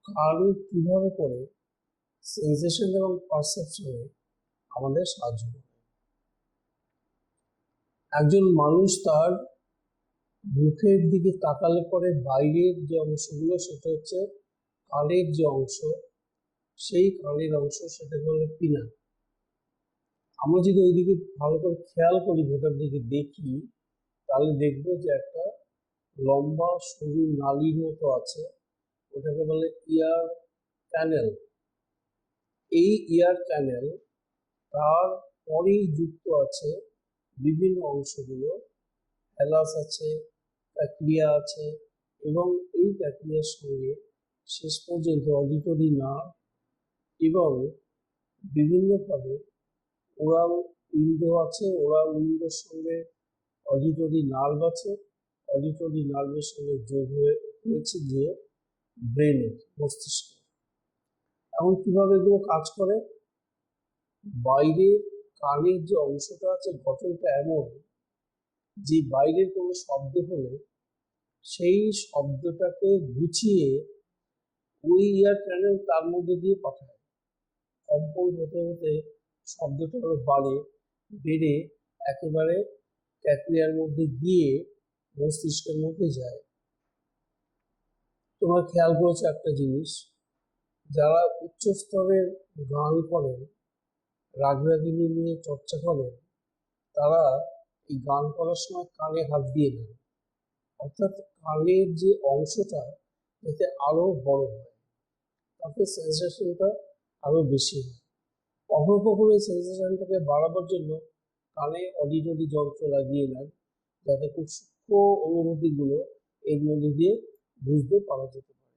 কান কিভাবে করে সেন্সেশন এবং পারসেপশনে আমাদের সাহায্য করে। একজন মানুষ তার মুখের দিকে তাকালে পরে বাইরের যে অংশগুলো সেটা হচ্ছে কানের যে অংশ, সেই কানের অংশ সেটাকে বলে পিনা। আমরা যদি ওইদিকে ভালো করে খেয়াল করি, ভেতর দিকে দেখি, তাহলে দেখবো যে একটা লম্বা সরু নালীর মতো আছে, ওটাকে বলে ইয়ার ক্যানেল। এই ইয়ার ক্যানেল তার পরেই যুক্ত আছে বিভিন্ন অংশগুলো, হ্যালাস আছে, প্যাক্রিয়া আছে, এবং এই প্যাক্রিয়ার সঙ্গে শেষ পর্যন্ত অডিটরি নার্ভ এবং বিভিন্নভাবে ওরাল উইন্ডো আছে। ওরাল উইন্ডোর সঙ্গে অডিটরি নার্ভ আছে, অডিটরি নার্ভের সঙ্গে যোগ হয়েছে গিয়ে ব্রেনের, মস্তিষ্ক। এখন কিভাবে এগুলো কাজ করে? বাইরের কানের যে অংশটা আছে, গঠনটা এমন যে বাইরের কোনো শব্দ হলে সেই শব্দটাকে গুছিয়ে ওই ইয়ার ক্যানেল তার মধ্যে দিয়ে পাঠায়। কম্পন হতে হতে শব্দটা আরো বেড়ে একেবারে ক্যাকলিয়ার মধ্যে গিয়ে মস্তিষ্কের মধ্যে যায়। তোমার খেয়াল করেছো একটা জিনিস, যারা উচ্চ স্তরের গান করেন, রাগরাগিনী নিয়ে চর্চা করেন, তারা এই গান করার সময় কানে হাত দিয়ে নেন, অর্থাৎ কানের যে অংশটা যাতে আরো বড় হয়, তাতে সেন্সেশনটা আরো বেশি হয়। কখনো কখনো এই সেন্সেশনটাকে বাড়াবার জন্য কানে অডিটরি যন্ত্র লাগিয়ে নেন, যাতে খুব সূক্ষ্ম অনুভূতিগুলো এর মধ্যে দিয়ে বুঝতে পারা যেতে পারে।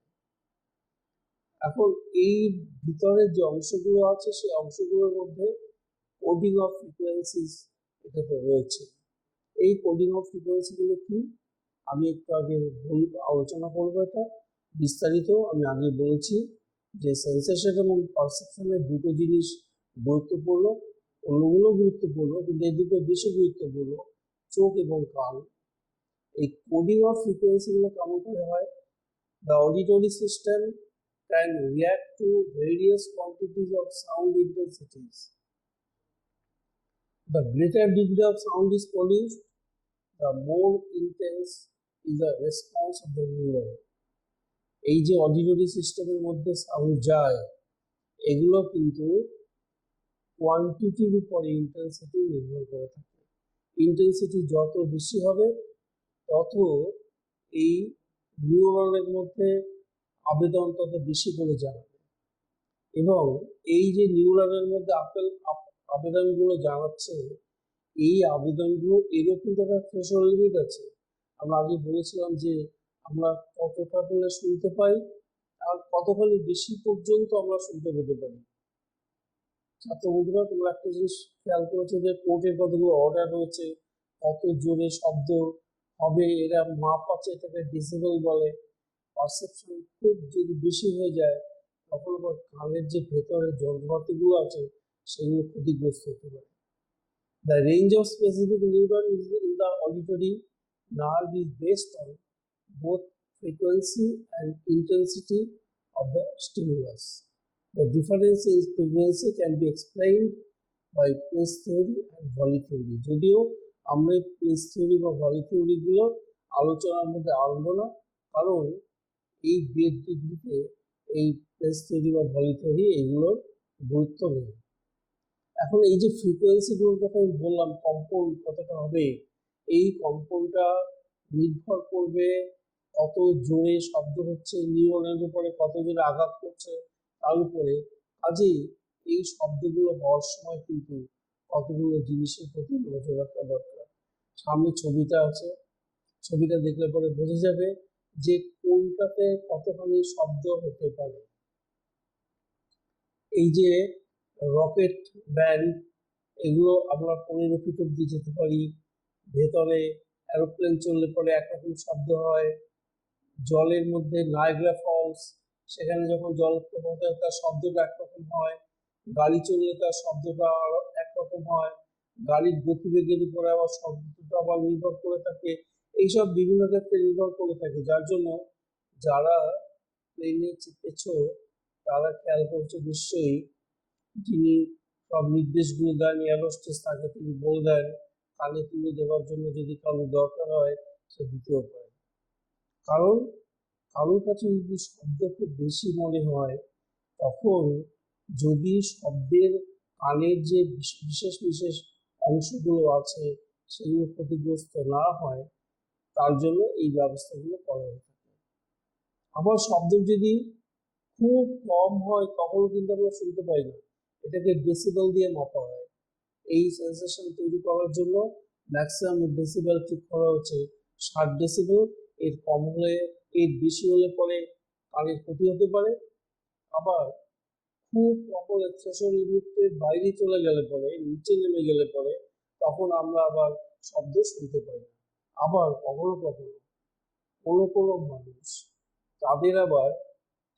এখন এই ভিতরের যে অংশগুলো আছে, সেই অংশগুলোর মধ্যে কোডিং অফ ফ্রিকোয়েন্সিস এটা তো রয়েছে। এই কোডিং অফ ফ্রিকোয়েন্সিগুলো কি, আমি একটু আগে আলোচনা করবো। এটা বিস্তারিত আমি আগে বলেছি যে সেন্সেশন এবং পারসেপশনের দুটো জিনিস গুরুত্বপূর্ণ, অন্যগুলো গুরুত্বপূর্ণ, কিন্তু এই দুটো বেশি গুরুত্বপূর্ণ, চোখ এবং কান। এই কোডিং অফ ফ্রিকোয়েন্সি গুলো কেমন করে হয়? The auditory system can react to various quantities of sound intensities. The greater degree of sound is produced, the more intense is the response of the neuron. এই যে অডিটরি সিস্টেমের মধ্যে sound যায়, এগুলো কিন্তু কোয়ান্টিটির উপরে ইন্টেন্সিটি নির্ভর করে থাকে। ইন্টেন্সিটি যত বেশি হবে তত এই নিউরনের মধ্যে আবেদন তত বেশি করে জানাবে, এবং এই যে নিউরনের মধ্যে আবেদনগুলো জানাচ্ছে, এই আবেদনগুলো এরও কিন্তু একটা থ্রেশহোল্ড লিমিট আছে। আমরা আগে বলেছিলাম যে আমরা কতটা বলে শুনতে পাই আর কতখানি বেশি পর্যন্ত আমরা শুনতে পেতে পারি। ছাত্র বন্ধুরা, তোমরা একটা জিনিস খেয়াল করেছো যে কোর্টের কতগুলো অর্ডার রয়েছে, কত জোরে শব্দ হবে, এরা মাপ আছে, এটাকে ডেসিবেল বলে। পারসেপশন খুব যদি বেশি হয়ে যায়, তখন আবার কানের যে ভেতরের যন্ত্রপাতিগুলো আছে সেগুলো ক্ষতিগ্রস্ত হতে পারে। The range of specific neuron in the auditory nerve is based on both frequency and intensity of the stimulus. The difference in frequency can be explained by place theory and volley theory. যদিও আমরা place theory বা volley theory গুলো আলোচনার মধ্যে আনবো না, কারণ এই বিএড ডিগ্রিতে এই প্লেস থিওরি বা ভলি থিওরি এগুলোর গুরুত্ব নেই। এখন এই যে ফ্রিকোয়েন্সি গুলোর কথা আমি বললাম, কম্পন কতটা হবে, এই কম্পনটা নির্ভর করবে কত জোরে শব্দ হচ্ছে, নিউরনের উপরে কত জোরে আঘাত করছে তার উপরে। কাজেই এই শব্দগুলো হওয়ার সময় কিন্তু কতগুলো জিনিসের প্রতি নজর রাখা দরকার। সামনে ছবিটা আছে, ছবিটা দেখলে পরে বোঝা যাবে যে কোনটাতে কতখানি শব্দ হতে পারে। এই যে রকেট ব্যান্ড, এগুলো আমরা 15 ফিট অব্দি যেতে পারি। ভেতরে এরোপ্লেন চললে পরে একরকম শব্দ হয়। জলের মধ্যে নায়াগ্রা ফলস, সেখানে যখন জলপ্রপাত হয় তার শব্দটা একরকম হয়। গাড়ি চললে তার শব্দটা একরকম হয়। গাড়ির গতিবেগের উপরে আবার শব্দটা আবার নির্ভর করে থাকে। এইসব বিভিন্ন ক্ষেত্রে নির্ভর করে থাকে, যার জন্য যারা প্লেনে চেপেছো তারা খেয়াল করছে নিশ্চয়ই, যিনি সব নির্দেশগুলো দেন এয়ারহোস্টেস তাকে তিনি বলে দেন কানে তুলে দেওয়ার জন্য যদি কারো দরকার হয় সে দিতেও পারে। কারণ কারোর কাছে যদি শব্দ খুব বেশি মনে হয়, তখন যদি শব্দের কানের যে বিশেষ বিশেষ অংশগুলো আছে সেগুলো ক্ষতিগ্রস্ত না হয়, তার জন্য এই ব্যবস্থাগুলো করা হয়ে থাকে। আবার শব্দ যদি খুব কম হয় তখনও কিন্তু আমরা শুনতে পাই না, এটাকে ডেসিবেল দিয়ে মাপা হয়। এই সেন্সেশন তৈরি করার জন্য ম্যাক্সিমাম ডেসিবেল ঠিক করা হচ্ছে 60 ডেসিবেল। এর কম হলে, এর বেশি হলে পরে কানের ক্ষতি হতে পারে। আবার খুব প্রবল থ্রেশহোল্ড লিমিটের বাইরে চলে গেলে পরে, নিচে নেমে গেলে পরে, তখন আমরা আবার শব্দ শুনতে পাই না। আবার কখনো কখনো কোনো কোনো মানুষ, তাদের আবার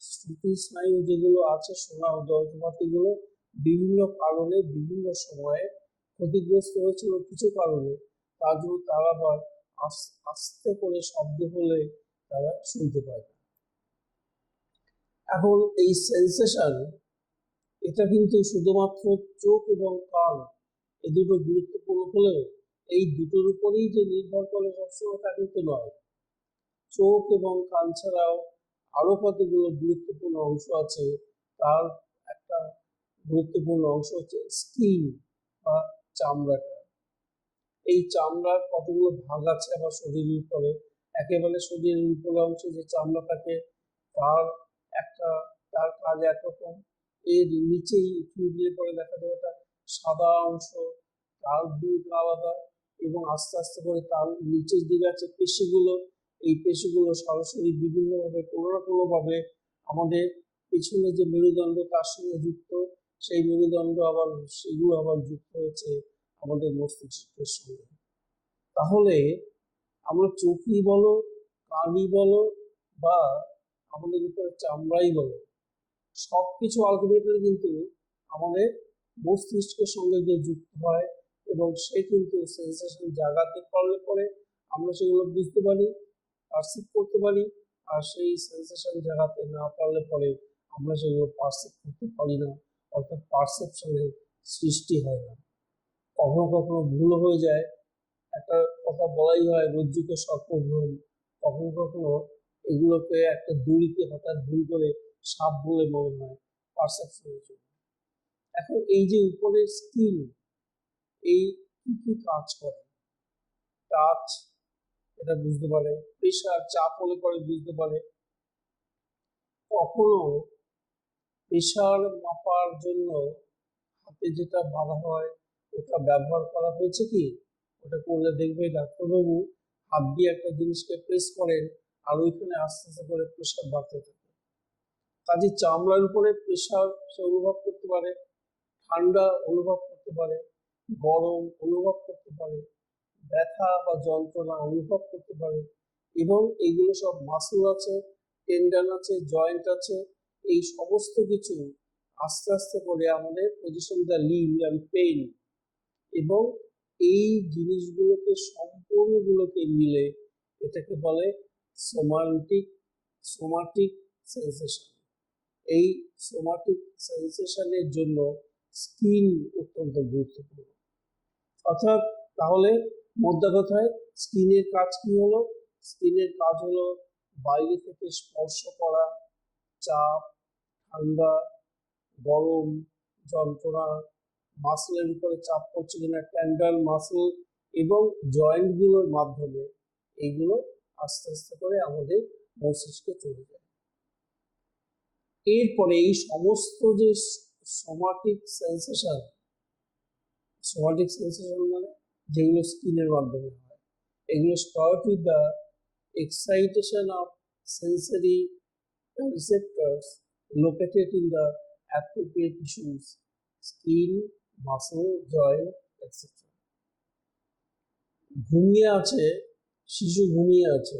শ্রুতি স্নায়ু যেগুলো আছে, শোনার যন্ত্রপাতিগুলো বিভিন্ন কারণে বিভিন্ন সময়ে ক্ষতিগ্রস্ত হয়েছিল কিছু কারণে, তার জন্য তারা আবার আস্তে করে শব্দ হলে তারা শুনতে পায় না। এখন এই সেন্সেশন, এটা কিন্তু শুধুমাত্র চোখ এবং কান এ দুটো গুরুত্বপূর্ণ হলেও এই দুটোর উপরেই যে নির্ভর করে সবসময় তা কিন্তু নয়। চোখ এবং কান ছাড়াও আরো কতগুলো গুরুত্বপূর্ণ অংশ আছে। তার একটা গুরুত্বপূর্ণ অংশ হচ্ছে স্কিন বা চামড়াটা। এই চামড়ার কতগুলো ভাগ আছে আবার শরীরের উপরে। একেবারে শরীরের উপরের অংশে যে চামড়া থাকে তার একটা, তার কাজ একরকম। এর নিচেই উঠিয়ে দিলে পরে দেখা যাবে একটা সাদা অংশ, তার দিক আলাদা, এবং আস্তে আস্তে করে তার নিচের দিকে আছে পেশিগুলো। এই পেশিগুলো সরাসরি বিভিন্নভাবে কোনো না কোনোভাবে আমাদের পেছনে যে মেরুদণ্ড তার সঙ্গে যুক্ত, সেই মেরুদণ্ড আবার সেগুলো আবার যুক্ত হয়েছে আমাদের মস্তিষ্কের সঙ্গে। তাহলে আমরা চোখই বলো, কানই বলো, বা আমাদের উপরে চামড়াই বলো, সবকিছু আলটিমেটলি কিন্তু আমাদের মস্তিষ্কের সঙ্গে যে যুক্ত হয়, এবং সে কিন্তু সেন্সেশন জাগাতে পারলে পরে আমরা সেগুলো বুঝতে পারি, পারসিভ করতে পারি। আর সেই সেন্সেশন জাগাতে না পারলে পরে আমরা সেগুলো পারসিভ করতে পারি না, অর্থাৎ পারসেপশনের সৃষ্টি হয় না। কখনো কখনো ভুল হয়ে যায়। একটা কথা বলাই হয় রজ্জুকে সর্পভ্রম। কখনো কখনো এগুলোকে একটা দড়িকে হঠাৎ ভুল করে সাপ বলে মনে হয় পারসেপশনের জন্য। এখন এই যে উপরের স্কিন, এই কি কি কাজ করে? টাচ, এটা বুঝতে পারে। প্রেশার, চাপ হলে পরে বুঝতে পারে। কখনো প্রেশার মাপার জন্য হাতে যেটা বাঁধা হয় ওটা ব্যবহার করা হয়েছে কি, ওটা করলে দেখবে ডাক্তারবাবু হাত দিয়ে একটা জিনিসকে প্রেস করেন আর ওইখানে আস্তে আস্তে করে প্রেশার বাড়তে থাকে। কাজে চামড়ার উপরে প্রেশার সে অনুভব করতে পারে, ঠান্ডা অনুভব করতে পারে, গরম অনুভব করতে পারে, ব্যথা বা যন্ত্রণা অনুভব করতে পারে। এবং এগুলো সব মাসল আছে, টেন্ডন আছে, জয়েন্ট আছে, এই সমস্ত কিছু আস্তে আস্তে করে আমাদের position the live and pain, এবং এই জিনিসগুলোকে সম্পূর্ণগুলোকে মিলে এটাকে বলে সোমাটিক সোমাটিক সেন্সেশন। এই সোমাটিক সেন্সেশনের জন্য স্কিন অত্যন্ত গুরুত্বপূর্ণ। অর্থাৎ তাহলে মোদ্দা কথায় স্কিনের কাজ কি হলো? স্কিনের কাজ হলো বাইরে থেকে স্পর্শ করা, চাপ, ঠান্ডা, গরম, যন্ত্রণা, মাসলের উপরে চাপ পড়ছে কিনা, টেন্ডন মাসল এবং জয়েন্টগুলোর মাধ্যমে এইগুলো আস্তে আস্তে করে আমাদের মস্তিষ্কে চলে যায়। এরপরে এই সমস্ত যে সোমাটিক সেন্সেশন, সোমাটিক সেন্সেশন মানে যেগুলো স্কিনের মাধ্যমে হয়, এগুলো start with the excitation of sensory receptors located in the appropriate tissues, skin, muscle, joint, etc. ঘুমিয়ে আছে শিশু, ঘুমিয়ে আছে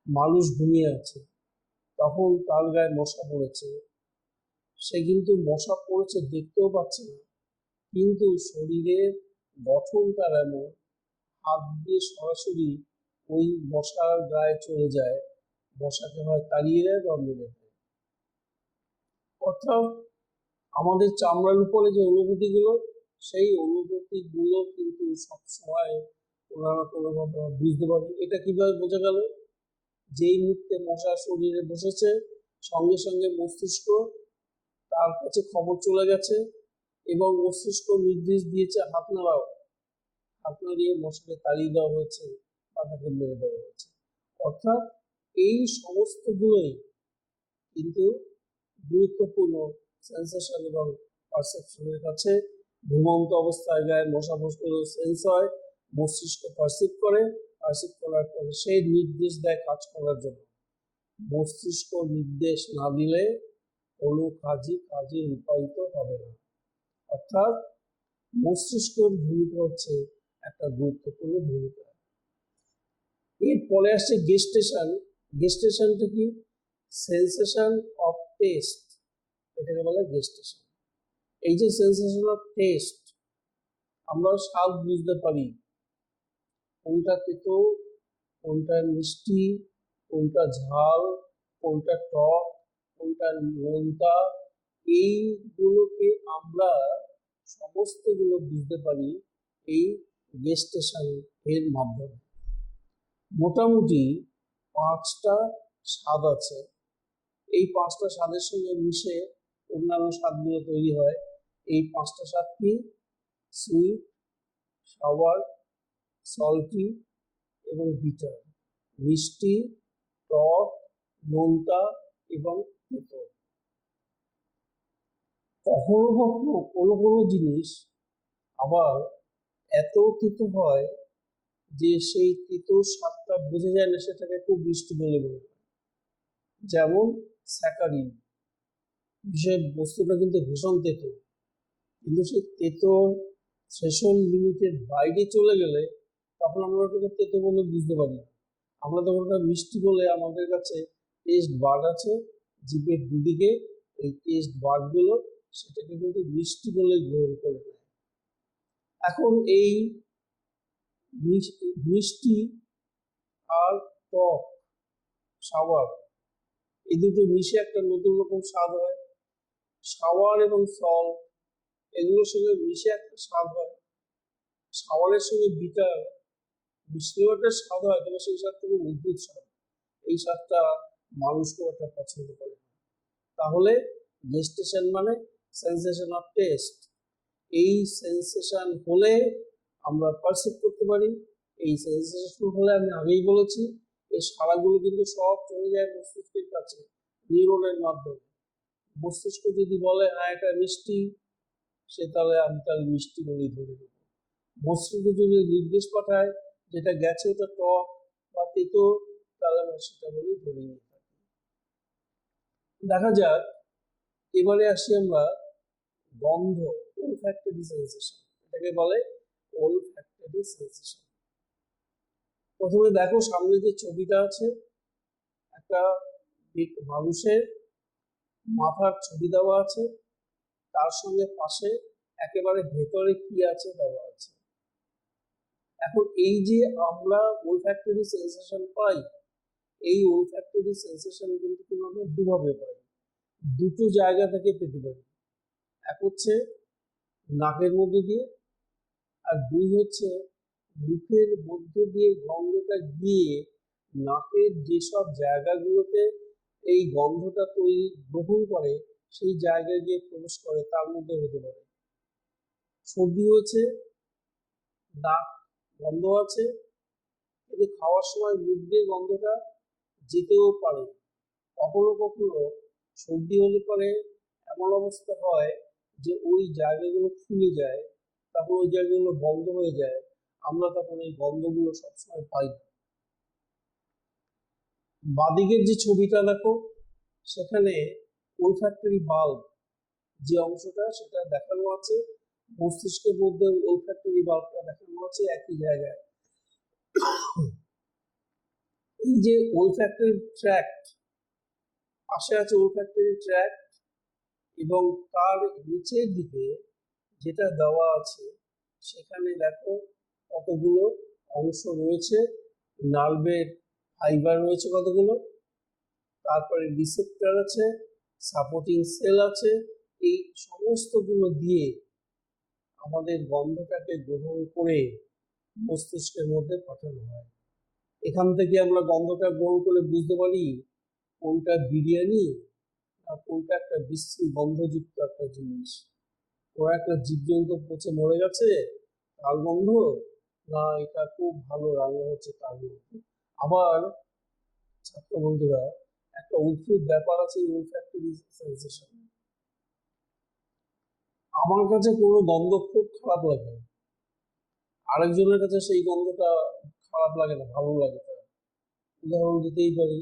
মানুষ, ঘুমিয়ে আছে, তখন তার গায়ে মশা পড়েছে, সে কিন্তু মশা পড়েছে দেখতেও পাচ্ছে না, কিন্তু শরীরের গঠন তার এমন হাত দিয়ে সরাসরি ওই মশার গায়ে চলে যায়, মশাকে হয় তাড়িয়ে দেয় বা মেরে দেয়। অর্থাৎ আমাদের চামড়ার উপরে যে অনুভূতিগুলো, সেই অনুভূতিগুলো কিন্তু সবসময় কোনো না কোনোভাবে বুঝতে পারি। এটা কিভাবে বোঝা গেল? যেই মুহূর্তে মশা শরীরে বসেছে, সঙ্গে সঙ্গে মস্তিষ্ক তার কাছে খবর চলে গেছে এবং মস্তিষ্ক নির্দেশ দিয়েছে হাত নাড়াও, হাত নাড়িয়ে মশাকে তাড়িয়ে দেওয়া হয়েছে বা তাকে মেরে দেওয়া হয়েছে। অর্থাৎ এই সমস্তগুলোই কিন্তু গুরুত্বপূর্ণ সেন্সেশন এবং পারসেপশনের কাছে। ঘুমন্ত অবস্থায় গায়ে মশা বসলে সেন্স হয়, মস্তিষ্ক পারসিভ করার পরে সেই নির্দেশ দেয় কাজ করার জন্য। মস্তিষ্ক নির্দেশ না দিলে কোনো কাজে রূপায়িত হবে না। অর্থাৎ মস্তিষ্কের ভূমিকা হচ্ছে একটা গুরুত্বপূর্ণ ভূমিকা। এরপরে আসছে গেস্টেশন। গেস্টেশনটা কি? সেন্সেশন অফ টেস্ট, এটাকে বলে গেস্টেশন। এই যে সেন্সেশন অফ টেস্ট, আমরা স্বাদ বুঝতে পারি, কোনটা তেতো, কোনটা মিষ্টি, কোনটা ঝাল, কোনটা টক, কোনটা নোনতা, এইগুলোকে আমরা সমস্তগুলো বুঝতে পারি এই গেস্টেশন এর মাধ্যমে। মোটামুটি 5টা স্বাদ আছে। এই 5টা স্বাদের সঙ্গে মিশে অন্যান্য স্বাদগুলো তৈরি হয়। এই 5টা স্বাদ কি? সুইট, সাওয়ার, সল্টি এবং বিটার। মিষ্টি, টক, নোনতা এবং তেতো। কখনো কখনো কোনো কোনো জিনিস আবার এত তেতো হয় যে সেই তেতো স্বাদটা বোঝা যায় না, সেটাকে খুব মিষ্টি বলে মনে হয়। যেমন স্যাকারিন, বিষয় বস্তুটা কিন্তু ভীষণ তেতো, কিন্তু সেই তেতো থ্রেশহোল্ড লিমিটের বাইরে চলে গেলে তখন আমরা ওটাকে তেতো বলে বুঝতে পারি না। আমরা তখন ওটা মিষ্টি বলে, আমাদের কাছে টেস্ট বাড আছে জিভের দুদিকে, এই টেস্ট বাডগুলো সেটাকে কিন্তু মিষ্টি বলে গ্রহণ করে নেয়। এখন এই মিষ্টি আর টক, সাওয়ার, এই দুটো মিশে একটা নতুন রকম স্বাদ হয়। সাওয়ার এবং সল্ট এগুলোর সঙ্গে মিশে একটা স্বাদ হয়। সাওয়ারের সঙ্গে বিটার মিশলেও একটা স্বাদ হয়, তবে সেই স্বাদটা খুব অদ্ভুত স্বাদ। এই স্বাদটা মানুষ খুব একটা পছন্দ করে। তাহলে গেস্টেশন মানে সেন্সেশন অফ টেস্ট। এই সেন্সেশন হলে আমরা পারসিভ করতে পারি। এই সেন্সেশন হলে আমি আগেই বলেছি এই সাড়াগুলো কিন্তু সব চলে যায় মস্তিষ্কের কাছে নিউরনের মাধ্যমে। মস্তিষ্ক যদি বলে হ্যাঁ এটা মিষ্টি, সে তাহলে মিষ্টি বলেই ধরে নেব। মস্তিষ্ক যদি নির্দেশ পাঠায় যেটা গেছে ওটা টক বা তেতো, তাহলে আমরা সেটা বলেই ধরে নিয়ে থাকি। দেখা যাক, এবারে আসি আমরা গন্ধ, olfactory sensation, এটাকে বলে olfactory sensation। প্রথমে দেখো সামনে যে ছবিটা আছে, একটা মানুষের মাথার ছবি দেওয়া আছে, তার সঙ্গে পাশে একেবারে ভেতরে কি আছে দেওয়া আছে। এখন এই যে আমরা olfactory sensation পাই, এই olfactory sensation কিন্তু আমরা দুভাবে পাই, দুটো জায়গা থেকে পেতে পারি। এক হচ্ছে নাকের মধ্যে দিয়ে, আর দুই হচ্ছে মুখের মধ্য দিয়ে গন্ধটা গিয়ে নাকের যেসব জায়গাগুলোতে এই গন্ধটা তৈরি গ্রহণ করে সেই জায়গায় গিয়ে প্রবেশ করে, তার মধ্যে হতে পারে সর্দি হয়েছে, নাক বন্ধ আছে, কিন্তু খাওয়ার সময় মুখ দিয়ে গন্ধটা যেতেও পারে। কখনো কখনো সর্দি হলে পরে এমন অবস্থা হয় যে ওই জায়গাগুলো ফুলে যায়, তখন ওই জায়গাগুলো বন্ধ হয়ে যায়, আমরা তখন এই গন্ধগুলো সবসময় পাই না। বাদিকের যে ছবিটা দেখো, সেখানে olfactory বাল্ব যে অংশটা সেটা দেখানো আছে, মস্তিষ্কের মধ্যে olfactory বাল্বটা দেখানো আছে একই জায়গায়। এই যে olfactory ট্র্যাক্ট, পাশে আছে olfactory ট্র্যাক্ট এবং তার নিচের দিকে যেটা দেওয়া আছে সেখানে দেখো কতগুলো অংশ রয়েছে, নার্ভের ফাইবার রয়েছে কতগুলো, তারপরে রিসেপ্টর আছে, সাপোর্টিং সেল আছে, এই সমস্তগুলো দিয়ে আমাদের গন্ধটাকে গ্রহণ করে মস্তিষ্কের মধ্যে পাঠানো হয়। এখান থেকে আমরা গন্ধটা গ্রহণ করে বুঝতে পারি কোনটা বিরিয়ানি আর কোনটা একটা বিশ্রী গন্ধযুক্ত একটা জিনিস। ও একটা জীবজন্তু পচে মরে গেছে তার গন্ধ, না এটা খুব ভালো রান্না হচ্ছে তার গন্ধ। আবার ছাত্র বন্ধুরা, একটা অদ্ভুত ব্যাপার আছে olfactory sensation। আমার কাছে কোনো গন্ধ খুব খারাপ লাগে, আরেকজনের কাছে সেই গন্ধটা খারাপ লাগে না, ভালো লাগে। তার উদাহরণ দিতেই পারি,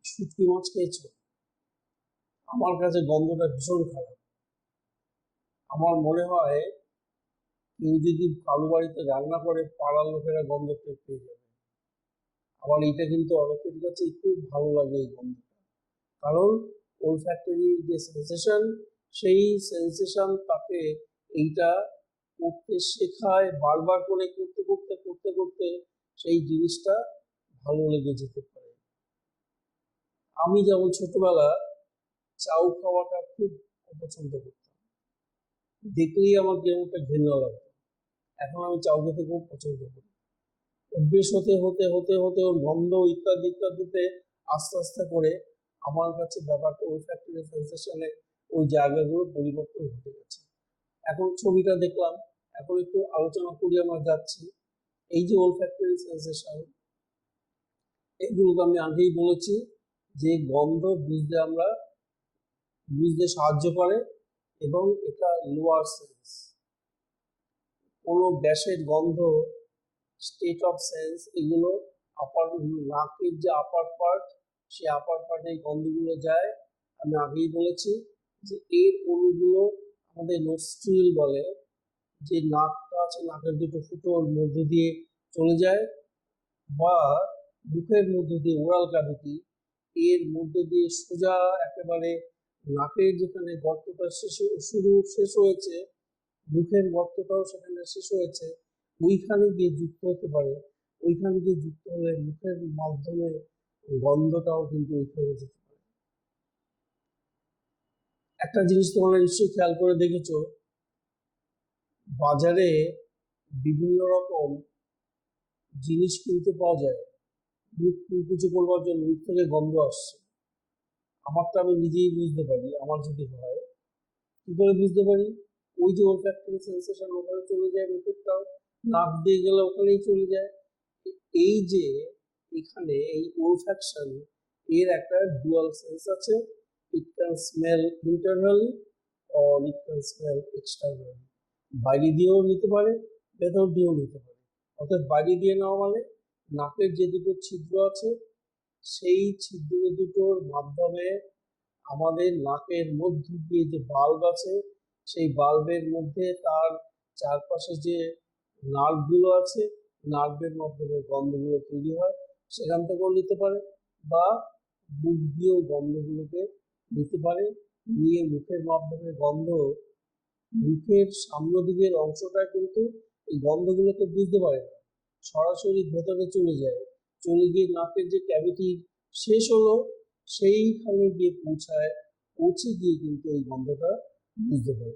শুটকি মাছ খেয়েছো, আমার কাছে গন্ধটা ভীষণ খারাপ। আমার মনে হয় কেউ যদি কারো বাড়িতে রান্না করে পাড়ার লোকেরা গন্ধ পেয়ে যাবে। আবার এটা কিন্তু অনেকের কাছে খুব ভালো লাগে এই গন্ধটা, কারণ olfactory যে সেন্সেশন, সেই সেন্সেশন তাকে এইটা করতে শেখায়, বারবার করে করতে করতে করতে করতে সেই জিনিসটা ভালো লেগে যেতে পারে। আমি যেমন ছোটবেলা চাউ খাওয়াটা খুব অপছন্দ করতাম, দেখলেই আমার কেমন একটা ঘৃণা লাগতো। এখন আমি চাউ খেতে খুব পছন্দ করি। অভ্যেস হতে হতে হতে হতে ওর গন্ধ ইত্যাদি ইত্যাদিতে আস্তে আস্তে করে আমার কাছে ব্যাপারটা olfactory সেন্সেশনে ওই জায়গাগুলো পরিবর্তন ঘটে গেছে। এখন ছবিটা দেখলাম, এখন একটু আলোচনা করি আমরা যাচ্ছি। এই যে olfactory সেন্সেশন, এগুলোকে আমি আগেই বলেছি যে গন্ধ বুঝতে সাহায্য করে, এবং এটা লোয়ার সেন্স। কোনো গ্যাসের গন্ধ, স্টেট অফ সেন্স, এগুলো আপার নাকের যে আপার পার্ট, সেই আপার পার্টে গন্ধগুলো যায়। আমি আগেই বলেছি যে এর অণুগুলো আমাদের নোস্ট্রিল বলে, যে নাকটা আছে, নাকের দুটো ফুটোর মধ্য দিয়ে চলে যায়, বা মুখের মধ্য দিয়ে ওরাল ক্যাভিটি, এর মধ্য দিয়ে সোজা একেবারে নাকের যেখানে গর্তটা শেষ হয়েছে, মুখের গর্তটাও সেখানে শেষ হয়েছে, ওইখানে গিয়ে যুক্ত হতে পারে। ওইখানে গিয়ে যুক্ত হলে মুখের মাধ্যমে গন্ধটাও কিন্তু ওইখানে যেতে পারে। একটা জিনিস তোমরা নিশ্চয়ই খেয়াল করে দেখেছো, বাজারে বিভিন্ন রকম জিনিস কিনতে পাওয়া যায়, মুখ কুচকুচো করবার জন্য মুখ থেকে গন্ধ আসছে। আমারটা আমি নিজেই বুঝতে পারি, আমার যদি হয়। কি করে বুঝতে পারি? ওই যে olfactory সেন্সেশন ওখানে চলে যায়, মুখেরটাও নাক দিয়ে গেলে ওখানেই চলে যায়। এই যে এখানে এই olfaction, এর একটা ডুয়াল সেন্স আছে। It can smell internally or it can smell externally. বাইরে দিয়েও নিতে পারে, ভেতর দিয়েও নিতে পারে। অর্থাৎ বাইরে দিয়ে নেওয়া মানে নাকের যে দুটো ছিদ্র আছে, সেই ছিদ্র দুটোর মাধ্যমে আমাদের নাকের মধ্য দিয়ে যে বাল্ব আছে, সেই বাল্বের মধ্যে তার চারপাশে যে নার্ভগুলো আছে, নার্ভের মাধ্যমে গন্ধগুলো তৈরি হয়, সেখান থেকেও নিতে পারে, বা মুখ দিয়েও গন্ধগুলোকে নিতে পারে। নিয়ে মুখের মাধ্যমে গন্ধ, মুখের সামনের দিকের অংশটা কিন্তু এই গন্ধগুলোকে বুঝতে পারে না, সরাসরি ভেতরে চলে যায়, চলে গিয়ে নাকের যে ক্যাভিটি শেষ হলো সেইখানে গিয়ে পৌঁছে গিয়ে কিন্তু এই গন্ধটা বুঝতে পারে।